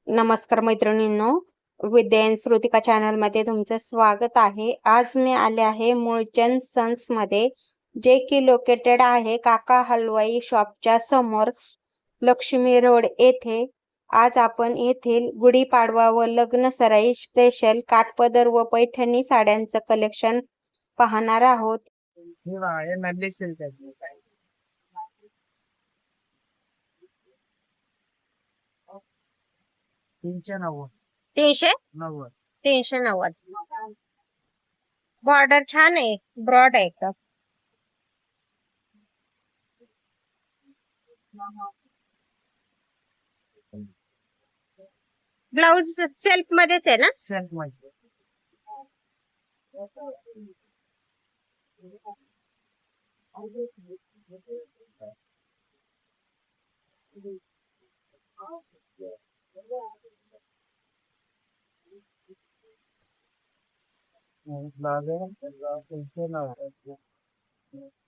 नमस्कार मैत्रिणींनो, विद्या श्रुतिका चॅनल मध्ये तुमचं स्वागत आहे। आज मी आले आहे मूळचंद सन्स मध्ये, जे की लोकेटेड आहे काका हलवाई शॉपच्या समोर, लक्ष्मी रोड येथे। आज आपण येथील गुढीपाडवा व लग्न सराई स्पेशल काठपदर व पैठणी साड्यांचं कलेक्शन पाहणार आहोत। तीनशे 390 बॉर्डर छान आहे, ब्रॉड आहे एकदम। ब्लाउज सेल्फ मध्येच आहे ना? सेल्फ मध्ये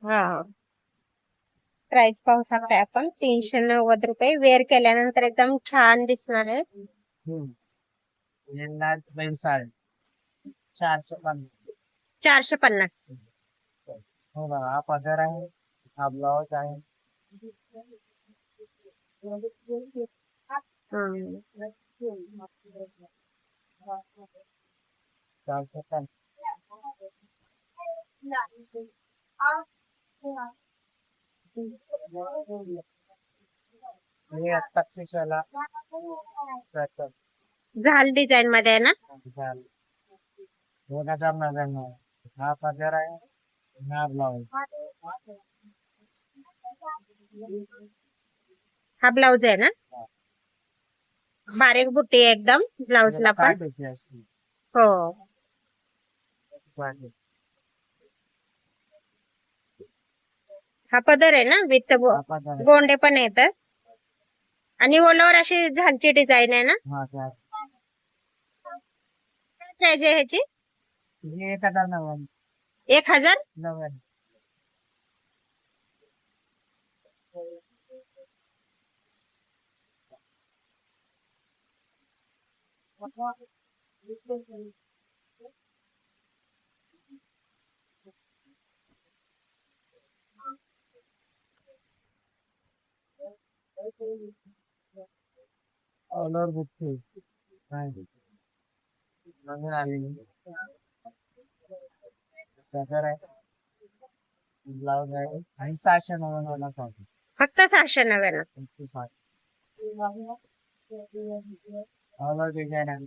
हा, प्राइस पाहू शकता आपण 390 रुपये। वेअर केल्यानंतर एकदम छान दिसणार आहे। 450 हो ना। हा पदर आहे, हा ब्लाउज आहे। हे अक्षराला झाल डिझाइन मध्ये आहे ना? 2099 हा पदर आहे, हा ब्लाउज। हा ब्लाउज आहे ना? बारीक बुट्टी आहे एकदम ब्लाउजला पण। हो, हा पदर आहे ना? विथ गोंडे पण येतात आणि ओलावर अशी झालची डिझाइन आहे ना? काय साईज आहे ह्याची? 1090। ऑलर बुट्टी नवीन आलेली पदर आहे, ब्लाउज आहे आणि 699 फक्त 699। ऑलर डिझाइन आहे।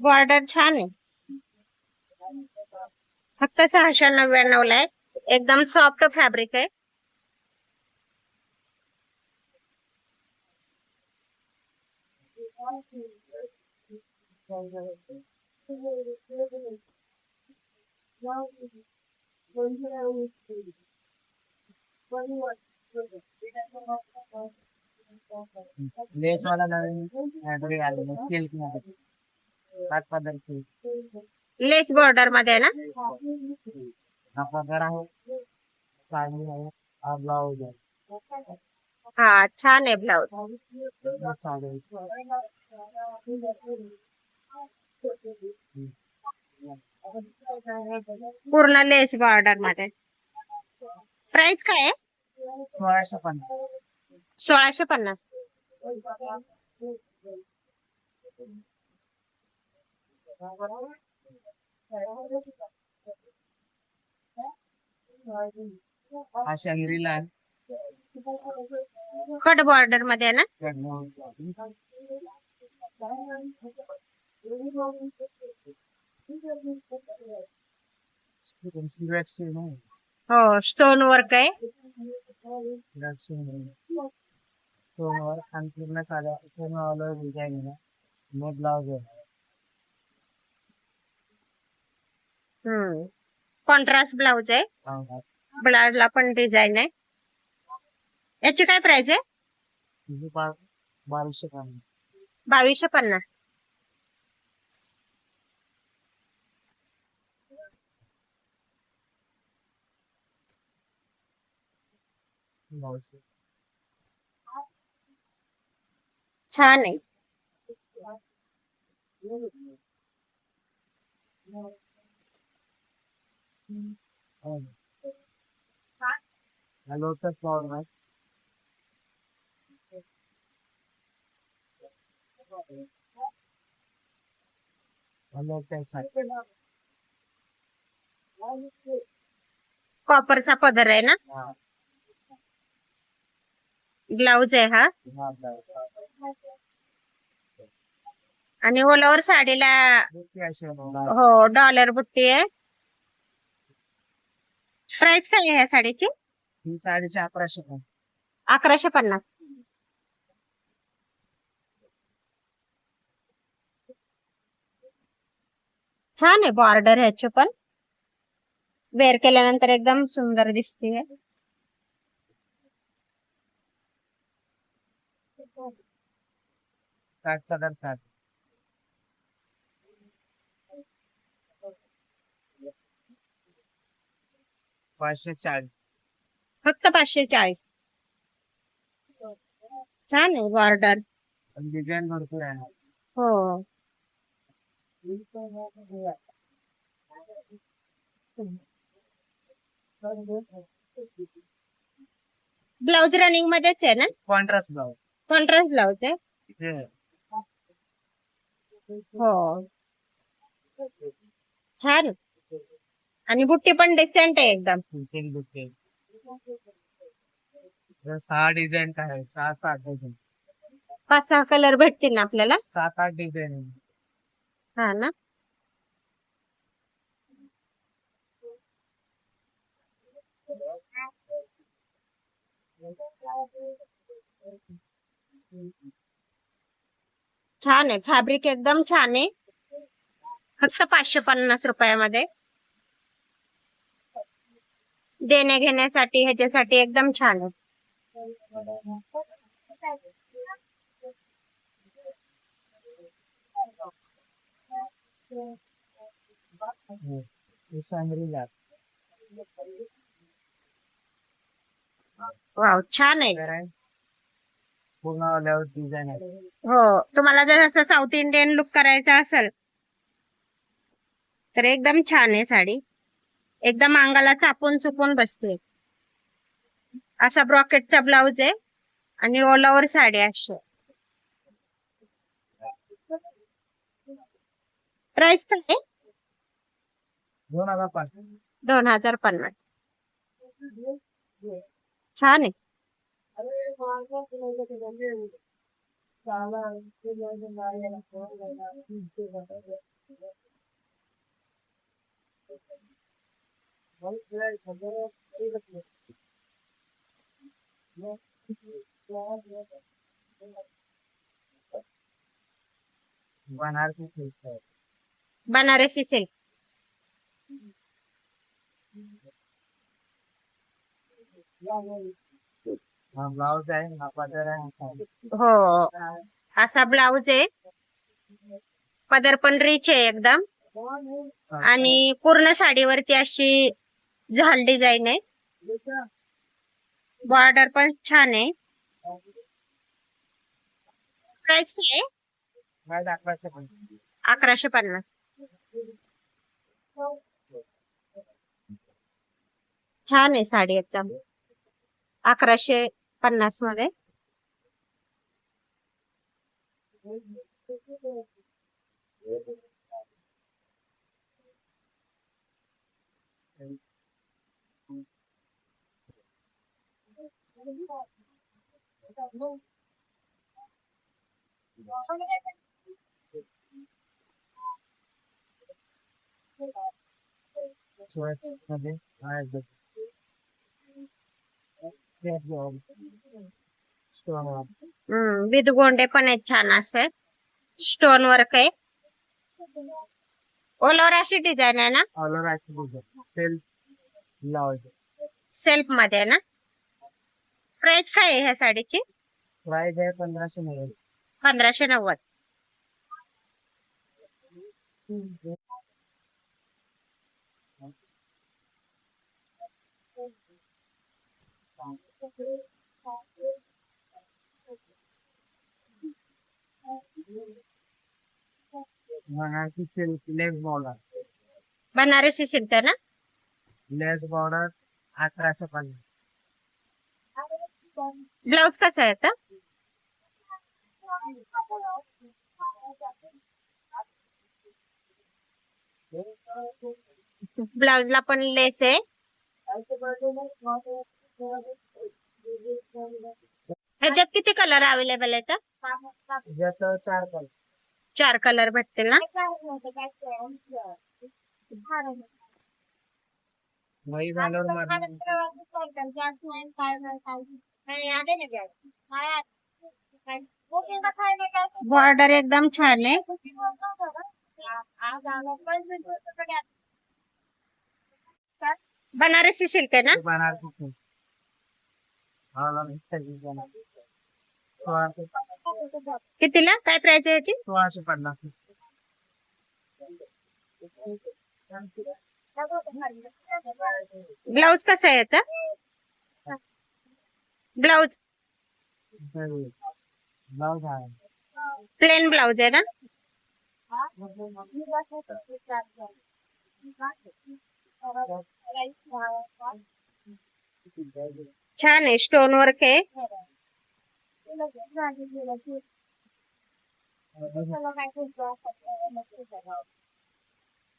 बॉर्डर छान आहे। फक्त 699 ला आहे। एकदम सॉफ्ट फॅब्रिक आहे। लेस वाला नवीन फॅब्रिक आलेलं सिल्क मध्ये, काठपदर सिल्क। लेस बॉर्डर मध्ये आहे ना? हा पदर आहे, साडी आहे, हा ब्लाउज आहे। हा, छान आहे ब्लाउज। साडी पूर्ण लेस बॉर्डर मध्ये। प्राइस काय आहे? 1650। 1650। हा शंग्रीला कट बॉर्डर मध्ये आहे ना? हो, स्टोन वर्क आहे। स्टोनवर आणि पूर्ण साड्या पूर्ण ऑलर डिझाइन आहे, मग ब्लाउज आहे। कॉन्ट्रास्ट ब्लाउज आहे, ब्लाउजला पण डिझाइन आहे। याची काय प्राइस आहे? 2250। 2250। ब्लाउज छान आहे. लोटस फ्लॉवर लोटस कॉपरचा पदर आहे ना. ब्लाउज आहे हा. आणि ऑल ओव्हर साडीला हो डॉलर बुट्टी आहे. प्राइस काय आहे ह्या साडीची? ही साडीची 1100. 1150. छान आहे बॉर्डर ह्याचे पण. वेअर केल्यानंतर एकदम सुंदर दिसते. साठचा दर 60. $540. फक्त 540. छान आहे बॉर्डर. डिझाईन भरपूर आहे. हो. ब्लाउज रनिंग मध्येच आहे ना. Contrast blouse. कॉन्ट्रास्ट ब्लाउज आहे. हो छान. आणि बुट्टी पण डिसेंट आहे एकदम. जर 6 डिझाईन आहे, 6-7 डिझाईन, 5-6 कलर भेटतील ना आपल्याला. 7-8 डिझाईन. हा ना. छान आहे. फॅब्रिक एकदम छान आहे. फक्त 550 रुपयामध्ये. देण्या घेण्यासाठी ह्याच्यासाठी एकदम छान आहे. वाव छान आहे. पूर्ण आल्यावर डिझाईन आहे. हो तुम्हाला जर असं साऊथ इंडियन लुक करायचा असेल तर एकदम छान आहे साडी. एकदम अंगाला चापून चुपून बसते. असा ब्रॉकेटचा ब्लाउज आहे आणि ऑल ओव्हर साडी अशी. प्राइस काय आहे? 2050. 2050. छान आहे. बनारसी सिल्क आहे. बनारसी सिल्क. हा ब्लाउज आहे, हा पदर आहे. हो असा ब्लाउज आहे. पदर पण रिच आहे एकदम. आणि पूर्ण साडीवरती अशी झाल डिझाईन आहे. बॉर्डर पण छान आहे. प्राइस काय आहे? 1150. छान आहे साडी एकदम. 1150 मध्ये. मध्ये आहे. विथ गोंडे पण आहेत छान असे. स्टोन वर्क आहे. ऑल ओव्हर अशी डिझाईन आहे ना. ऑल ओव्हर अशी डिझाईन. Self blouse. सेल्फ मध्ये आहे ना. प्राइस काय आहे ह्या साडीची? प्राइस आहे 1590. 1590. बनारसी सिल्क लेस बॉर्डर. बनारसी सिल्क आहे ना? लेस बॉर्डर 1850. ब्लाउज कसा आहे आता? ब्लाउजला पण लेस आहे. ह्याच्यात किती कलर अवेलेबल आहेत? याच्यात 4 कलर. 4 कलर भेटतील ना? वही झाल्यावर मधनं बॉर्डर एकदम छान आहे. बनारसी सिल्क आहे ना? बनारसी सिल्क. हा ना, इत्यादी बनारसी. 1650. कितीला? काय प्राइस आहे याची? 1650. ब्लाउज कसा आहे याचा? ब्लाउज ब्लाउज आहे. प्लेन ब्लाउज आहे ना? छान आहे, स्टोन वर्क आहे.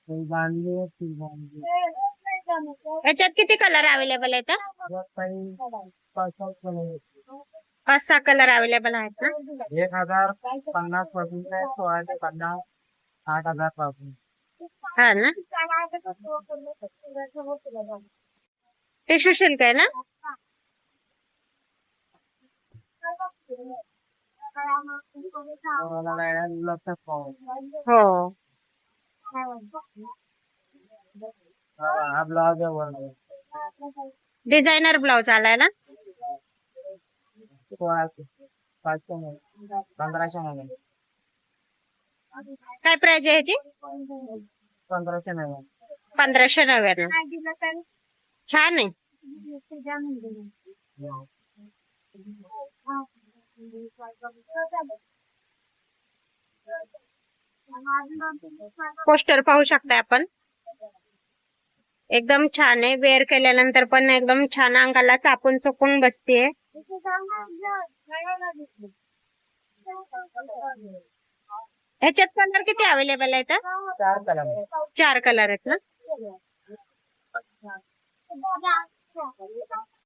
फुल बांधली आहे, फुल बांधली. याच्यात किती कलर अवेलेबल आहेत? यात काही 5-6 कलर आहेत. 5-6 कलर अवेलेबल आहेत ना? 1050 पासून ते 1650, 8000 पासून. हा ना? टिश्यू सिल्क आहे ना? कोणाला वेळा लक्षात पाहू. हो. हा ब्लाउज आहे वर. डिझायनर ब्लाउज आलाय ना? 1600, 500 मध्ये, 1500 मध्ये. काय प्राइस आहे ह्याची? 1500 मध्ये. 1599. छान आहे. पोस्टर पाहू शकता आपण. एकदम छान आहे. वेअर केल्यानंतर पण एकदम छान अंगाला चापून चुकून बसते. ह्याच्यात कलर किती अवेलेबल आहेत? 4 कलर. 4 कलर आहेत ना?